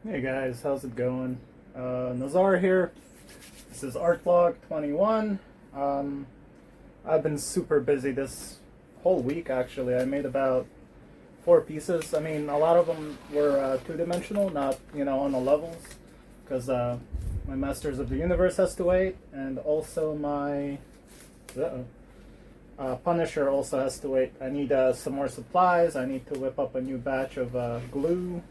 Hey guys, how's it going? Nazar here. This is Art Vlog 21. I've been super busy this whole week actually. I made about 4 pieces. I mean, a lot of them were two-dimensional, not, on the levels, because my Masters of the Universe has to wait, and also my Punisher also has to wait. I need some more supplies. I need to whip up a new batch of glue.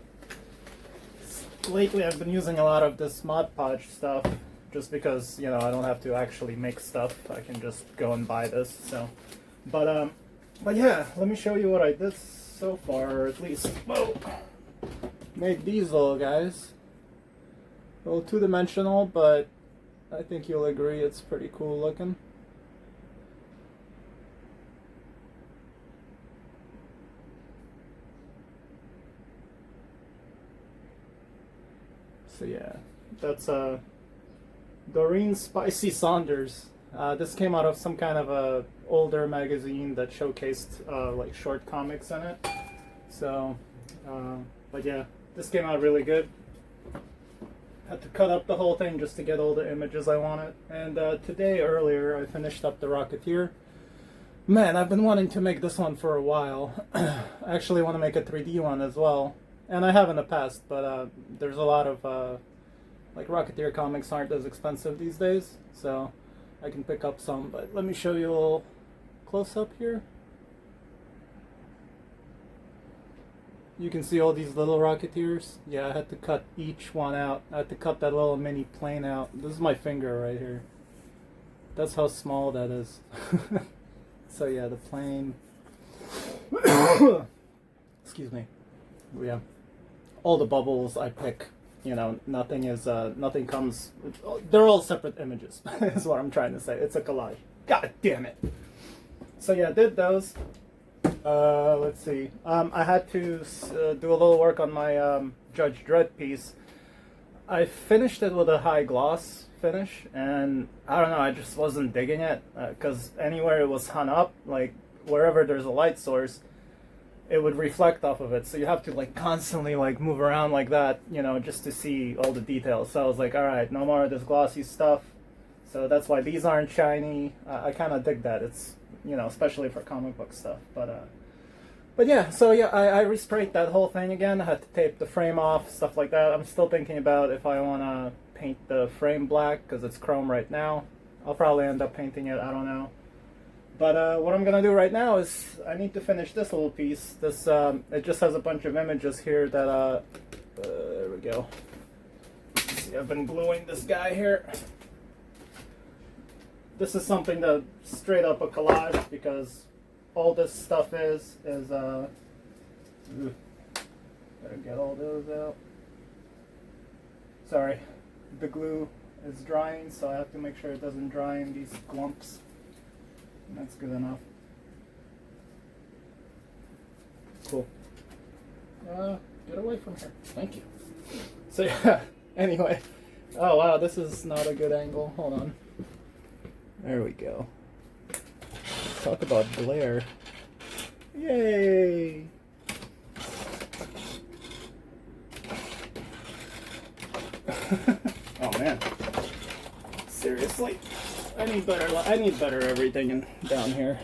Lately I've been using a lot of this Mod Podge stuff just because, I don't have to actually make stuff. I can just go and buy this. So, but yeah, let me show you what I did so far, or at least, made these little guys. A little two-dimensional, but I think you'll agree it's pretty cool looking. So yeah, that's Doreen Spicy Saunders. This came out of some kind of a older magazine that showcased like short comics in it. So, but yeah, this came out really good. Had to cut up the whole thing just to get all the images I wanted. And today, earlier, I finished up the Rocketeer. Man, I've been wanting to make this one for a while. I actually want to make a 3D one as well. And I have in the past, but there's a lot of, like, Rocketeer comics aren't as expensive these days, so I can pick up some. But let me show you a little close-up here. You can see all these little Rocketeers. Yeah, I had to cut each one out. I had to cut that little mini plane out. This is my finger right here. That's how small that is. So yeah, the plane. Excuse me. Yeah. All the bubbles I pick, nothing is, nothing comes, they're all separate images, is what I'm trying to say. It's a collage. God damn it. So yeah, I did those. Let's see. I had to do a little work on my Judge Dredd piece. I finished it with a high gloss finish, and I don't know, I just wasn't digging it, because anywhere it was hung up, like wherever there's a light source, it would reflect off of it, so you have to like constantly like move around like that, just to see all the details. So I was like, all right, no more of this glossy stuff. So that's why these aren't shiny. I kind of dig that. It's, especially for comic book stuff. But yeah, so yeah, I resprayed that whole thing again. I had to tape the frame off, stuff like that. I'm still thinking about if I want to paint the frame black, because it's chrome right now. I'll probably end up painting it, I don't know. But what I'm gonna do right now is I need to finish this little piece. This it just has a bunch of images here that there we go. See, I've been gluing this guy here. This is something that straight up a collage, because all this stuff is better get all those out. Sorry, the glue is drying, so I have to make sure it doesn't dry in these clumps. That's good enough. Cool. Get away from here. Thank you. So yeah, anyway. Oh wow, this is not a good angle. Hold on. There we go. Talk about glare. Yay! Oh man. Seriously. I need better everything down here.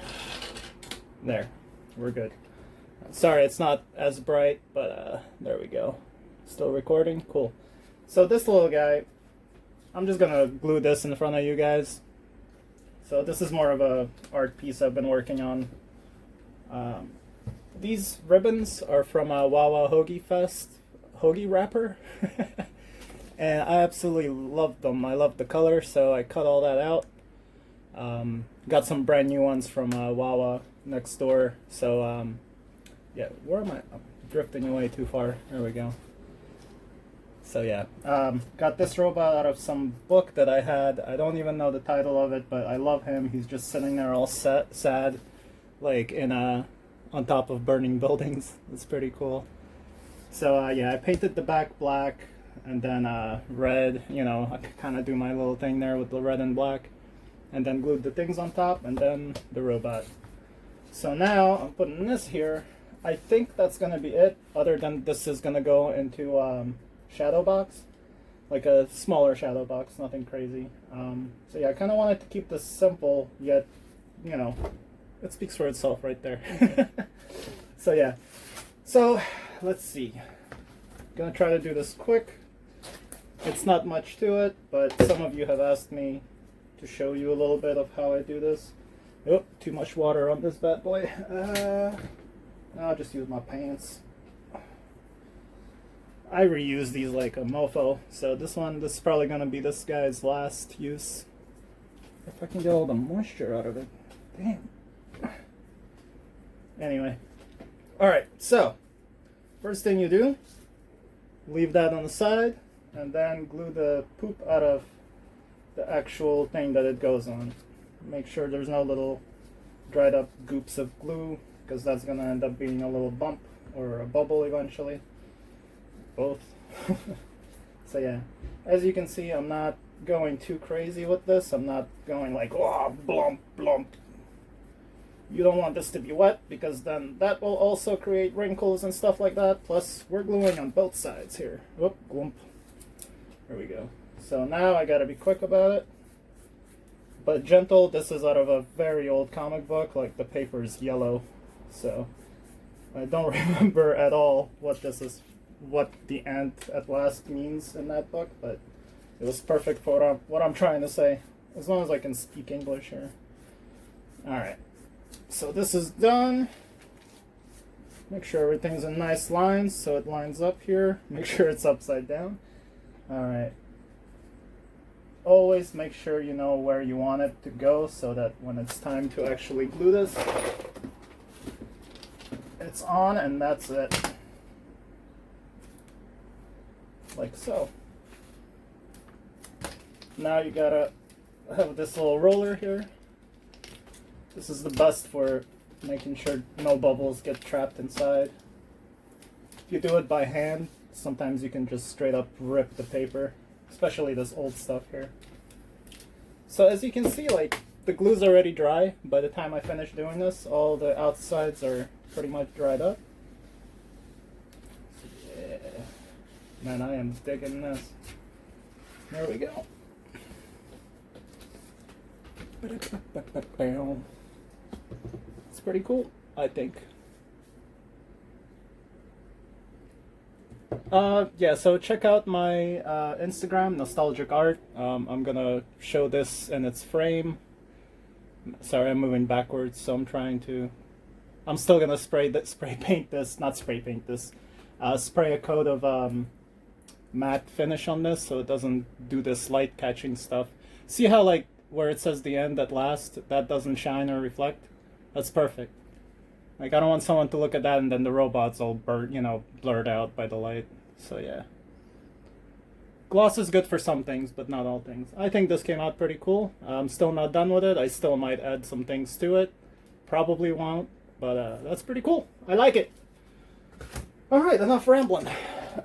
There. We're good. Sorry, it's not as bright, but there we go. Still recording? Cool. So this little guy, I'm just gonna glue this in front of you guys. So this is more of a art piece I've been working on. These ribbons are from Wawa Hoagie Fest Hoagie wrapper. And I absolutely loved them. I loved the color, so I cut all that out. Got some brand new ones from Wawa next door. So yeah, where am I? I'm drifting away too far. There we go. So yeah, got this robot out of some book that I had. I don't even know the title of it, but I love him. He's just sitting there all sad, like in on top of burning buildings. It's pretty cool. So yeah, I painted the back black, and then red. I kind of do my little thing there with the red and black, and then glued the things on top, and then the robot. So now I'm putting this here. I think that's gonna be it, other than this is gonna go into shadow box, like a smaller shadow box, nothing crazy. So yeah, I kind of wanted to keep this simple, yet, you know, it speaks for itself right there. So yeah, so let's see. Gonna try to do this quick. It's not much to it, but some of you have asked me to show you a little bit of how I do this. Oh, too much water on this bad boy. I'll just use my pants. I reuse these like a mofo, so this is probably gonna be this guy's last use. If I can get all the moisture out of it. Damn. Anyway. Alright, so first thing you do, leave that on the side, and then glue the poop out of the actual thing that it goes on. Make sure there's no little dried up goops of glue, because that's gonna end up being a little bump or a bubble eventually. Both. So yeah, as you can see, I'm not going too crazy with this. I'm not going like, oh, blump, blump. You don't want this to be wet, because then that will also create wrinkles and stuff like that. Plus, we're gluing on both sides here. Whoop, glump. There we go. So now I gotta be quick about it. But gentle. This is out of a very old comic book, like the paper is yellow. So I don't remember at all what this is, what the ant at last means in that book, but it was perfect for what I'm trying to say, as long as I can speak English here. Alright, so this is done. Make sure everything's in nice lines so it lines up here. Make sure it's upside down. Alright. Always make sure you know where you want it to go, so that when it's time to actually glue this, it's on, and that's it. Like so. Now you gotta have this little roller here. This is the best for making sure no bubbles get trapped inside. If you do it by hand, sometimes you can just straight up rip the paper, especially this old stuff here. So as you can see, like, the glue's already dry. By the time I finish doing this, all the outsides are pretty much dried up. Yeah. Man, I am digging this. There we go. It's pretty cool, I think. Yeah, so check out my Instagram, Naztalgic Art. I'm gonna show this in its frame. Sorry, I'm moving backwards, so I'm still gonna spray paint this, not spray paint this, spray a coat of matte finish on this, so it doesn't do this light catching stuff. See how, like, where it says the end at last, that doesn't shine or reflect? That's perfect. Like, I don't want someone to look at that and then the robot's all blurred out by the light. So yeah. Gloss is good for some things, but not all things. I think this came out pretty cool. I'm still not done with it. I still might add some things to it. Probably won't, but that's pretty cool. I like it. Alright, enough rambling.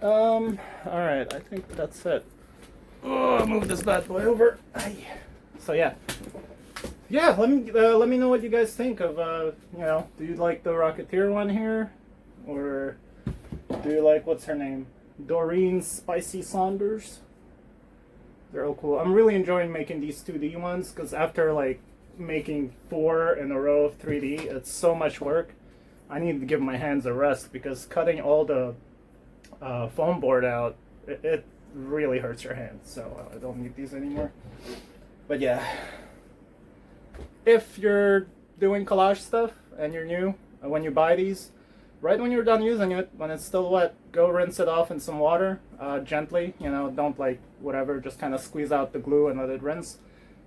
Alright, I think that's it. Oh, move this bad boy over. Aye. So yeah. Yeah, let me know what you guys think of, do you like the Rocketeer one here? Or do you like, what's her name? Doreen Spicy Saunders? They're all cool. I'm really enjoying making these 2D ones, because after, like, making 4 in a row of 3D, it's so much work. I need to give my hands a rest, because cutting all the foam board out, it really hurts your hands, so I don't need these anymore. But yeah. If you're doing collage stuff and you're new, when you buy these, right when you're done using it, when it's still wet, go rinse it off in some water, gently, don't like whatever, just kind of squeeze out the glue and let it rinse.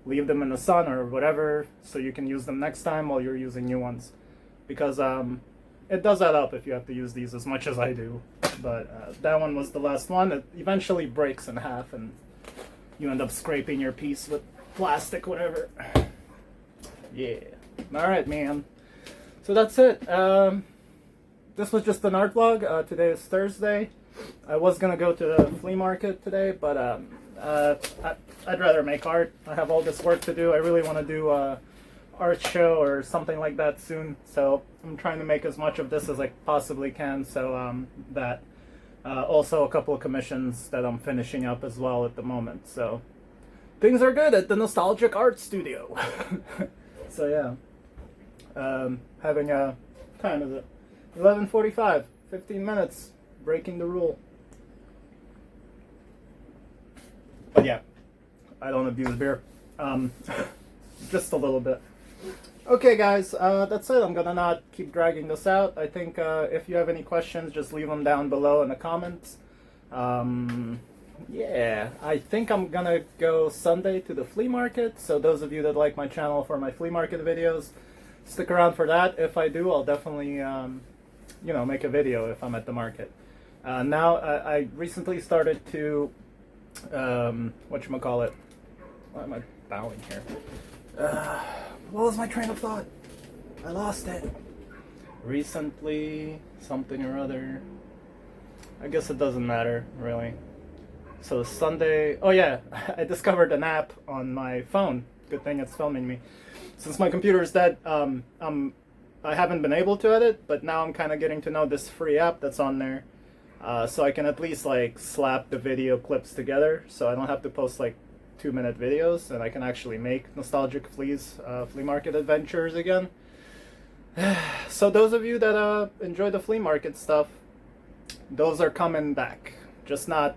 Leave them in the sun or whatever, so you can use them next time while you're using new ones. Because it does add up if you have to use these as much as I do. But that one was the last one. It eventually breaks in half and you end up scraping your piece with plastic, whatever. Yeah. Alright, man. So that's it. This was just an art vlog. Today is Thursday. I was gonna go to the flea market today, but I'd rather make art. I have all this work to do. I really want to do a art show or something like that soon. So I'm trying to make as much of this as I possibly can, so that Also a couple of commissions that I'm finishing up as well at the moment. So things are good at the Naztalgic Art Studio. So yeah, having a time is it 11:45, 15 minutes, breaking the rule. But yeah, I don't abuse beer, just a little bit. Okay guys, that's it. I'm gonna not keep dragging this out. I think if you have any questions, just leave them down below in the comments. Yeah, I think I'm gonna go Sunday to the flea market, so those of you that like my channel for my flea market videos, stick around for that. If I do, I'll definitely you know, make a video if I'm at the market. Now I recently started to whatchamacallit, why am I bowing here? What was my train of thought? I lost it. Recently, something or other. I guess it doesn't matter, really. So Sunday, oh yeah, I discovered an app on my phone. Good thing it's filming me. Since my computer is dead, I haven't been able to edit, but now I'm kind of getting to know this free app that's on there. So I can at least like slap the video clips together, so I don't have to post like 2-minute videos, and I can actually make nostalgic flea market adventures again. So those of you that enjoy the flea market stuff, those are coming back. Just not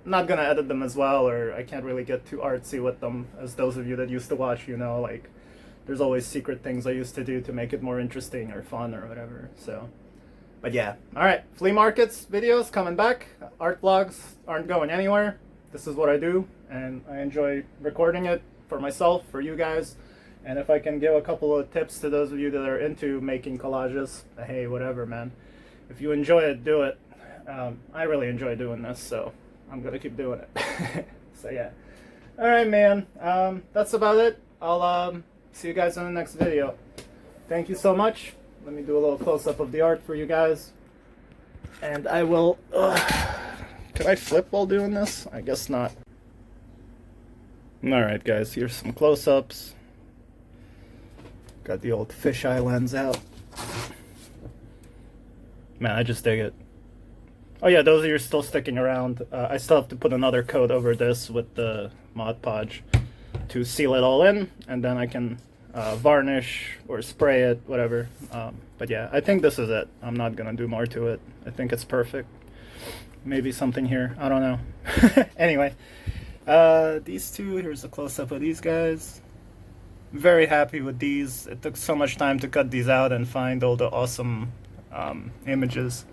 gonna edit them as well, or I can't really get too artsy with them, as those of you that used to watch, you know, like there's always secret things I used to do to make it more interesting or fun or whatever. So, but yeah, all right, flea markets videos coming back. Art vlogs aren't going anywhere. This is what I do, and I enjoy recording it for myself, for you guys. And if I can give a couple of tips to those of you that are into making collages, hey, whatever, man. If you enjoy it, do it. I really enjoy doing this, so I'm gonna keep doing it. So yeah. All right, man. That's about it. I'll see you guys in the next video. Thank you so much. Let me do a little close-up of the art for you guys. And I will... Can I flip while doing this? I guess not. Alright guys, here's some close-ups. Got the old fisheye lens out. Man, I just dig it. Oh yeah, those of you still sticking around, I still have to put another coat over this with the Mod Podge to seal it all in, and then I can varnish or spray it, whatever. But yeah, I think this is it. I'm not gonna do more to it. I think it's perfect. Maybe something here, I don't know. Anyway, these two, here's a close-up of these guys. Very happy with these. It took so much time to cut these out and find all the awesome images.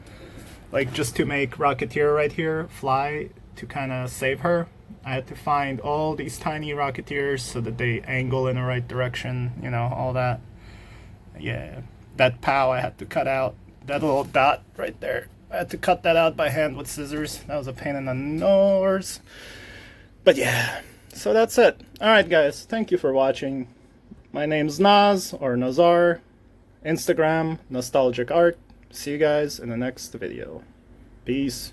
Like, just to make Rocketeer right here fly to kind of save her, I had to find all these tiny Rocketeers so that they angle in the right direction, you know, all that. Yeah, that POW I had to cut out. That little dot right there, I had to cut that out by hand with scissors. That was a pain in the nose. But yeah, so that's it. Alright guys, thank you for watching. My name's Naz, or Nazar. Instagram, Naztalgic Art. See you guys in the next video. Peace.